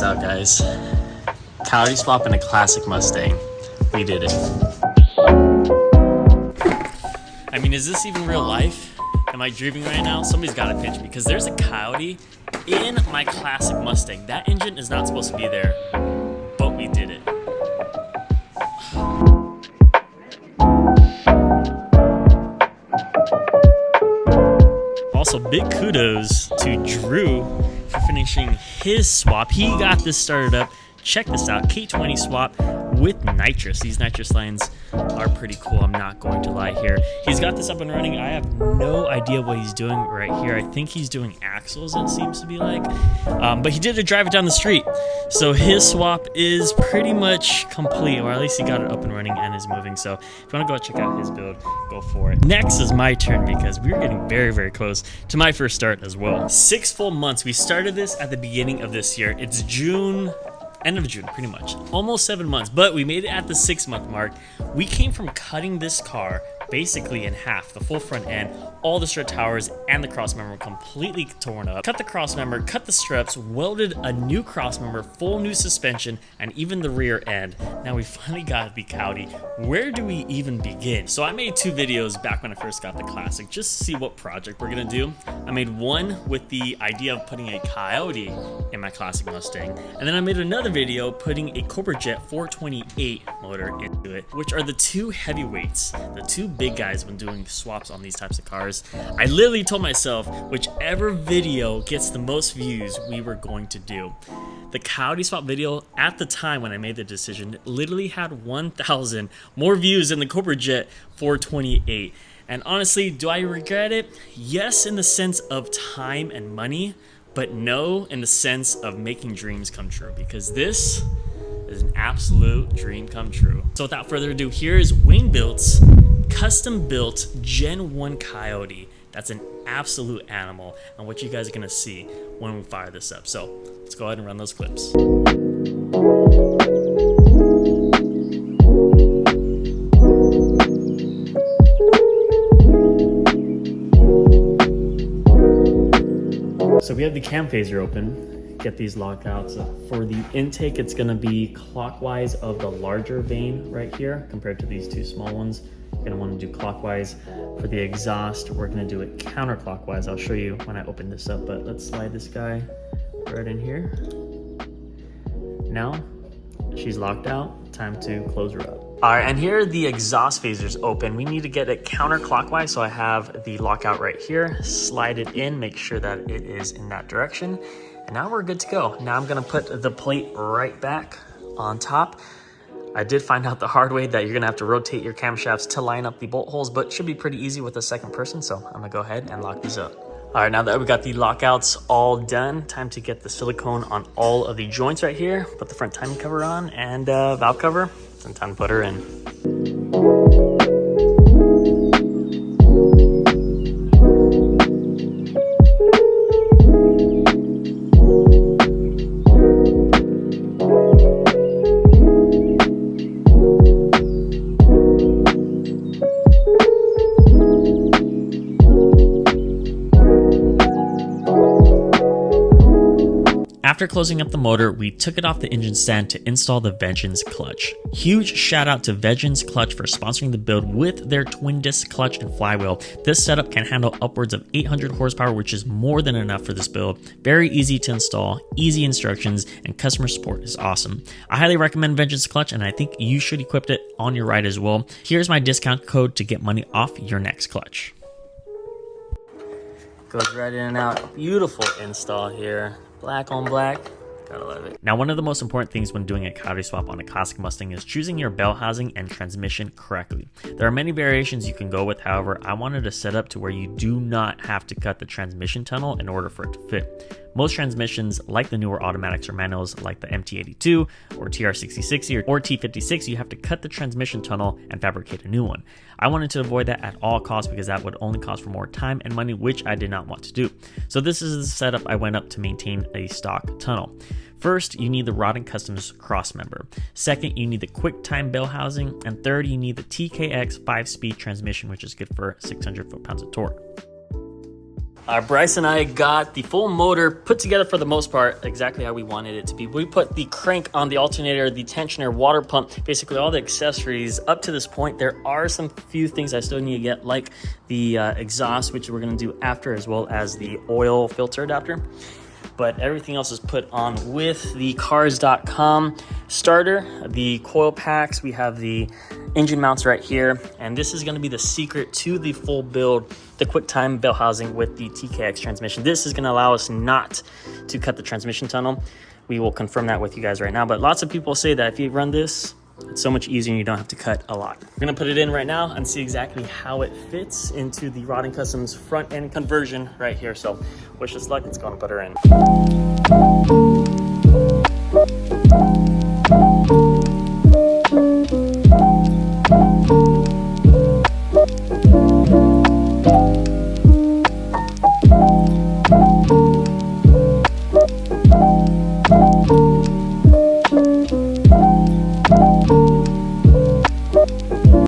out, guys. Coyote swap in a classic Mustang. We did it. I mean, is this even real life? Am I dreaming right now? Somebody's got to pitch me, because there's a Coyote in my classic Mustang. That engine is not supposed to be there, but we did it. Also, big kudos to Drew for finishing his swap. He got this started up. Check this out, K20 swap with nitrous. These nitrous lines are pretty cool, I'm not going to lie here. He's got this up and running. I have no idea what he's doing right here. I think he's doing axles, it seems to be like. But he did drive it down the street. So his swap is pretty much complete, or at least he got it up and running and is moving. So if you want to go check out his build, go for it. Next is my turn, because we're getting very, very close to my first start as well. 6 full months. We started this at the beginning of this year. It's June. End of June, pretty much. Almost 7 months, but we made it at the 6-month mark. We came from cutting this car basically in half, the full front end, all the strut towers and the cross member completely torn up. Cut the cross member, cut the struts, welded a new cross member, full new suspension, and even the rear end. Now we finally got the Coyote. Where do we even begin? So I made 2 videos back when I first got the Classic, just to see what project we're gonna do. I made one with the idea of putting a Coyote in my Classic Mustang, and then I made another video putting a Cobra Jet 428 motor into it, which are the 2 heavyweights, the 2 big guys when doing swaps on these types of cars. I literally told myself whichever video gets the most views, we were going to do. The Coyote swap video at the time when I made the decision literally had 1,000 more views than the Cobra Jet 428. And honestly, do I regret it? Yes, in the sense of time and money, but no in the sense of making dreams come true, because this is an absolute dream come true. So without further ado, here's Wayne Built's custom built Gen 1 Coyote. That's an absolute animal, and what you guys are gonna see when we fire this up. So let's go ahead and run those clips. So we have the cam phaser open. Get these lockouts. For the intake, it's gonna be clockwise of the larger vane right here compared to these 2 small ones. You're gonna wanna do clockwise. For the exhaust, we're gonna do it counterclockwise. I'll show you when I open this up, but let's slide this guy right in here. Now, she's locked out. Time to close her up. All right, and here are the exhaust phasers open. We need to get it counterclockwise, so I have the lockout right here. Slide it in, make sure that it is in that direction. And now we're good to go. Now I'm gonna put the plate right back on top. I did find out the hard way that you're gonna have to rotate your camshafts to line up the bolt holes, but should be pretty easy with a second person, so I'm gonna go ahead and lock these up. All right, now that we got the lockouts all done, time to get the silicone on all of the joints right here, put the front timing cover on and valve cover, and time to put her in. After closing up the motor, we took it off the engine stand to install the Vengeance clutch. Huge shout out to Vengeance Clutch for sponsoring the build with their twin disc clutch and flywheel. This setup can handle upwards of 800 horsepower, which is more than enough for this build. Very easy to install, easy instructions, and customer support is awesome. I highly recommend Vengeance Clutch, and I think you should equip it on your ride as well. Here's my discount code to get money off your next clutch. Goes right in and out. Beautiful install here. Black on black. Gotta love it. Now, one of the most important things when doing a Coyote swap on a classic Mustang is choosing your bell housing and transmission correctly. There are many variations you can go with, however, I wanted to set up to where you do not have to cut the transmission tunnel in order for it to fit. Most transmissions, like the newer automatics or manuals like the MT82 or TR6060 or T56, you have to cut the transmission tunnel and fabricate a new one. I wanted to avoid that at all costs because that would only cost for more time and money, which I did not want to do. So this is the setup I went up to maintain a stock tunnel. First, you need the Rod & Customs cross member. Second, you need the QuickTime bell housing. And third, you need the TKX 5-speed transmission, which is good for 600 foot-pounds of torque. Bryce and I got the full motor put together for the most part exactly how we wanted it to be. We put the crank on the alternator, the tensioner, water pump, basically all the accessories up to this point. There are some few things I still need to get, like the exhaust, which we're going to do after, as well as the oil filter adapter. But everything else is put on with the cars.com starter, the coil packs. We have the engine mounts right here, and this is going to be the secret to the full build, the QuickTime bell housing with the TKX transmission. This is going to allow us not to cut the transmission tunnel. We will confirm that with you guys right now, but lots of people say that if you run this, it's so much easier and you don't have to cut a lot. We're gonna put it in right now and see exactly how it fits into the Rod & Customs front end conversion right here. So wish us luck, let's go and put her in.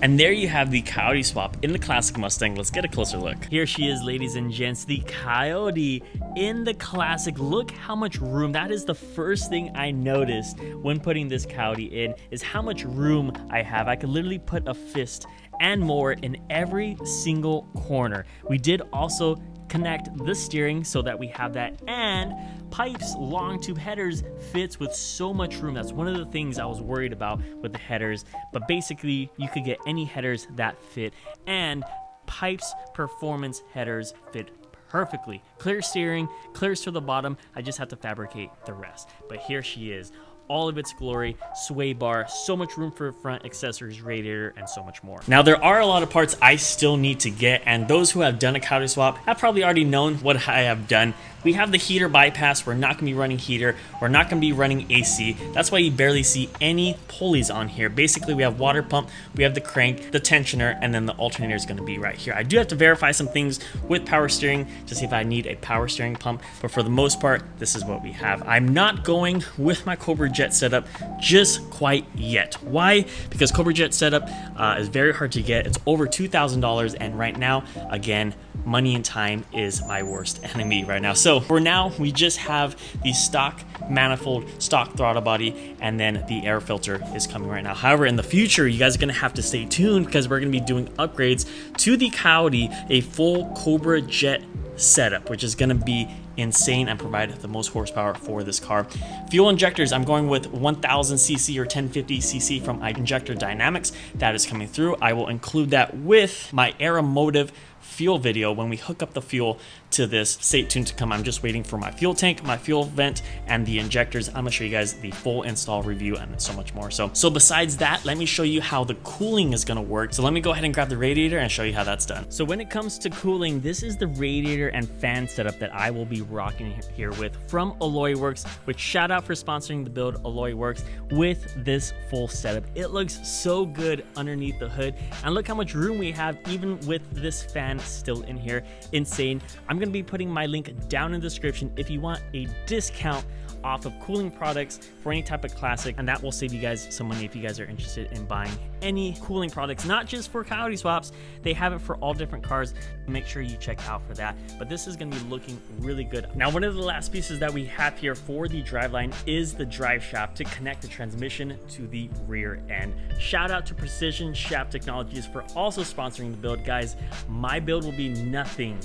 And there you have the Coyote swap in the classic Mustang. Let's get a closer look. Here she is, ladies and gents, the Coyote in the classic. Look how much room. That is the first thing I noticed when putting this Coyote in, is how much room I have. I could literally put a fist and more in every single corner. We did also connect the steering so that we have that, and pipes, long tube headers fits with so much room. That's one of the things I was worried about with the headers, but basically you could get any headers that fit, and pipes performance headers fit perfectly. Clear steering, clears to the bottom. I just have to fabricate the rest. But here she is, all of its glory, sway bar, so much room for front accessories, radiator, and so much more. Now, there are a lot of parts I still need to get, and those who have done a Coyote swap have probably already known what I have done. We have the heater bypass. We're not gonna be running heater. We're not gonna be running AC. That's why you barely see any pulleys on here. Basically, we have water pump, we have the crank, the tensioner, and then the alternator is gonna be right here. I do have to verify some things with power steering to see if I need a power steering pump, but for the most part, this is what we have. I'm not going with my Cobra Jet setup just quite yet. Why? Because Cobra Jet setup is very hard to get. It's over $2,000, and right now, again, money and time is my worst enemy right now. So for now, we just have the stock manifold, stock throttle body, and then the air filter is coming right now. However, in the future, you guys are gonna have to stay tuned because we're gonna be doing upgrades to the Coyote, a full Cobra Jet setup, which is gonna be insane and provide the most horsepower for this car. Fuel injectors, I'm going with 1000cc or 1050cc from Injector Dynamics. That is coming through. I will include that with my Aeromotive fuel video when we hook up the fuel to this. Stay tuned to come. I'm just waiting for my fuel tank, my fuel vent, and the injectors. I'm gonna show you guys the full install review and so much more. So besides that, let me show you how the cooling is gonna work. So let me go ahead and grab the radiator and show you how that's done. So when it comes to cooling, this is the radiator and fan setup that I will be rocking here with from Alloy Works, which shout out for sponsoring the build, Alloy Works, with this full setup. It looks so good underneath the hood, and look how much room we have even with this fan still in here. Insane. I'm gonna be putting my link down in the description if you want a discount off of cooling products for any type of classic, and that will save you guys some money if you guys are interested in buying any cooling products, not just for Coyote swaps. They have it for all different cars. Make sure you check out for that, but this is gonna be looking really good. Now, one of the last pieces that we have here for the driveline is the drive shaft to connect the transmission to the rear end. Shout out to Precision Shaft Technologies for also sponsoring the build. Guys, my build will be nothing,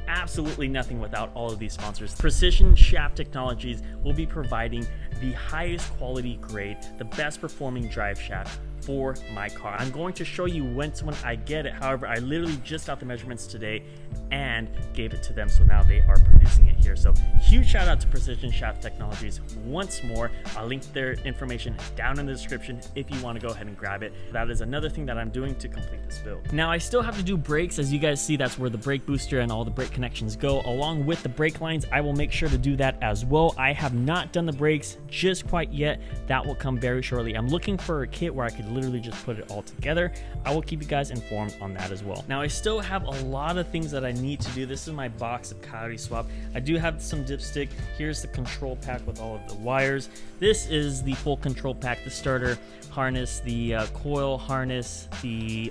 absolutely nothing without all of these sponsors. Precision Shaft Technologies will be providing the highest quality grade, the best performing drive shaft for my car. I'm going to show you when I get it. However, I literally just got the measurements today and gave it to them, so now they are producing it here. So huge shout out to Precision Shaft Technologies once more. I'll link their information down in the description if you want to go ahead and grab it. That is another thing that I'm doing to complete this build. Now, I still have to do brakes. As you guys see, that's where the brake booster and all the brake connections go, along with the brake lines. I will make sure to do that as well. I have not done the brakes just quite yet. That will come very shortly. I'm looking for a kit where I could literally just put it all together. I will keep you guys informed on that as well. Now I still have a lot of things that I need to do. This is my box of Coyote swap. I do have some dipstick. Here's the control pack with all of the wires. This is the full control pack, the starter harness, the coil harness,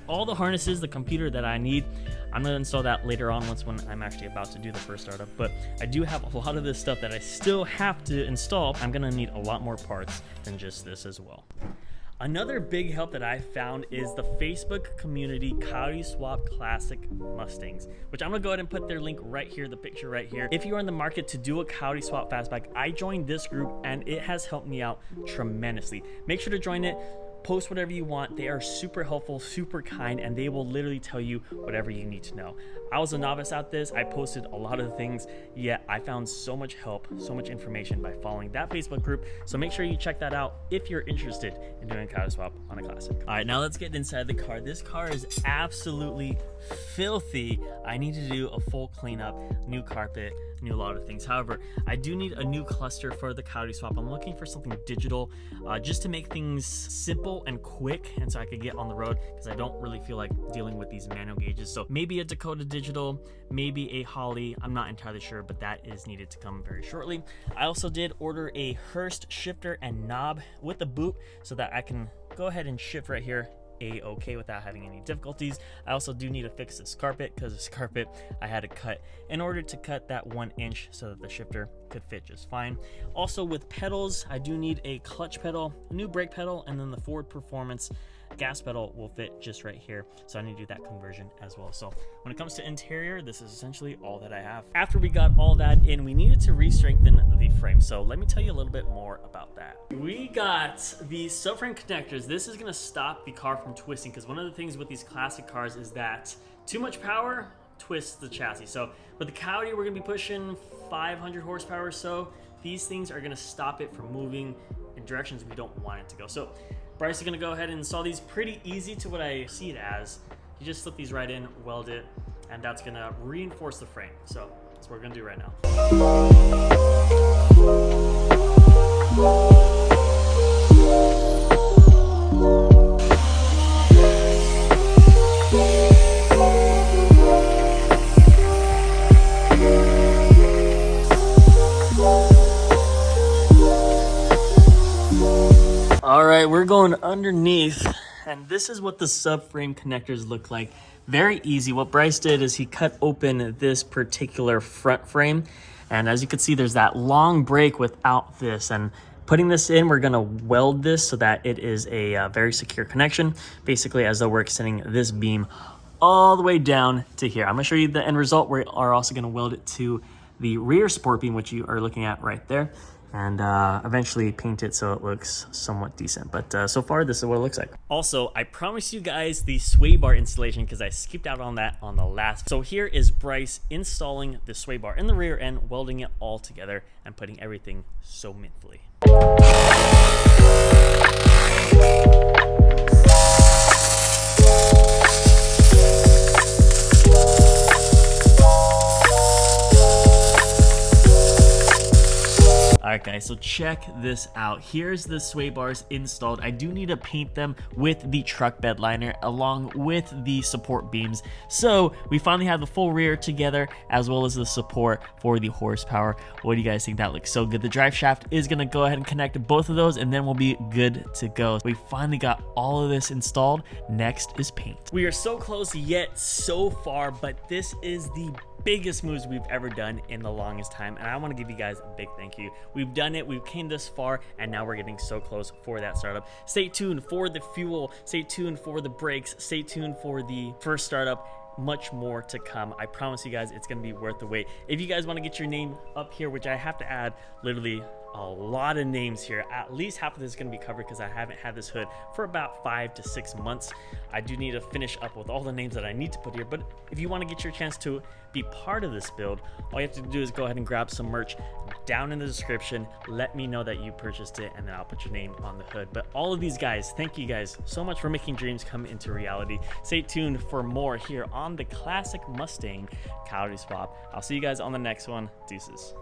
all the harnesses, the computer that I need. I'm gonna install that later on when I'm actually about to do the first startup, but I do have a lot of this stuff that I still have to install. I'm gonna need a lot more parts than just this as well. Another big help that I found is the Facebook community Coyote Swap Classic Mustangs, which I'm gonna go ahead and put their link right here, the picture right here. If you are in the market to do a Coyote Swap Fastback, I joined this group and it has helped me out tremendously. Make sure to join it. Post whatever you want. They are super helpful, super kind, and they will literally tell you whatever you need to know. I was a novice at this. I posted a lot of things, yet I found so much help, so much information by following that Facebook group. So make sure you check that out if you're interested in doing a Coyote swap on a classic. All right, now let's get inside the car. This car is absolutely filthy. I need to do a full cleanup, new carpet, new a lot of things. However, I do need a new cluster for the Coyote swap. I'm looking for something digital just to make things simple and quick, and so I could get on the road, because I don't really feel like dealing with these manual gauges. So maybe a Dakota digital, maybe a Holly, I'm not entirely sure, but that is needed to come very shortly. I also did order a Hurst shifter and knob with a boot so that I can go ahead and shift right here a-okay without having any difficulties. I also do need to fix this carpet, because this carpet I had to cut in order to cut that 1 inch so that the shifter could fit just fine. Also with pedals, I do need a clutch pedal, a new brake pedal, and then the Ford Performance gas pedal will fit just right here, so I need to do that conversion as well. So when it comes to interior, this is essentially all that I have. After we got all that in, we needed to re-strengthen the frame, so let me tell you a little bit more about that. We got the subframe connectors. This is going to stop the car from twisting, because one of the things with these classic cars is that too much power twists the chassis. So with the Coyote, we're going to be pushing 500 horsepower or so. These things are going to stop it from moving in directions we don't want it to go. So Bryce is going to go ahead and install these. Pretty easy to what I see it as. You just slip these right in, weld it, and that's going to reinforce the frame. So that's what we're going to do right now. All right, we're going underneath, and this is what the subframe connectors look like. Very easy. What Bryce did is he cut open this particular front frame, and as you can see, there's that long break without this, and putting this in, we're gonna weld this so that it is a very secure connection, basically as though we're extending this beam all the way down to here. I'm gonna show you the end result. We are also gonna weld it to the rear support beam, which you are looking at right there, and eventually paint it so it looks somewhat decent. But so far, this is what it looks like. Also, I promised you guys the sway bar installation, because I skipped out on that on the last. So here is Bryce installing the sway bar in the rear end, welding it all together, and putting everything so minfully. Alright guys, so check this out. Here's the sway bars installed. I do need to paint them with the truck bed liner along with the support beams. So we finally have the full rear together, as well as the support for the horsepower. What do you guys think? That looks so good. The drive shaft is gonna go ahead and connect both of those, and then we'll be good to go. We finally got all of this installed. Next is paint. We are so close yet so far, but this is the biggest moves we've ever done in the longest time, and I want to give you guys a big thank you. We've done it, we've came this far, and now we're getting so close for that startup. Stay tuned for the fuel, stay tuned for the brakes, stay tuned for the first startup. Much more to come. I promise you guys it's gonna be worth the wait. If you guys want to get your name up here, which I have to add literally a lot of names here, at least half of this is going to be covered because I haven't had this hood for about 5 to 6 months. I do need to finish up with all the names that I need to put here, but if you want to get your chance to be part of this build, all you have to do is go ahead and grab some merch down in the description. Let me know that you purchased it, and then I'll put your name on the hood. But all of these guys, thank you guys so much for making dreams come into reality. Stay tuned for more here on the classic Mustang Coyote Swap. I'll see you guys on the next one. Deuces.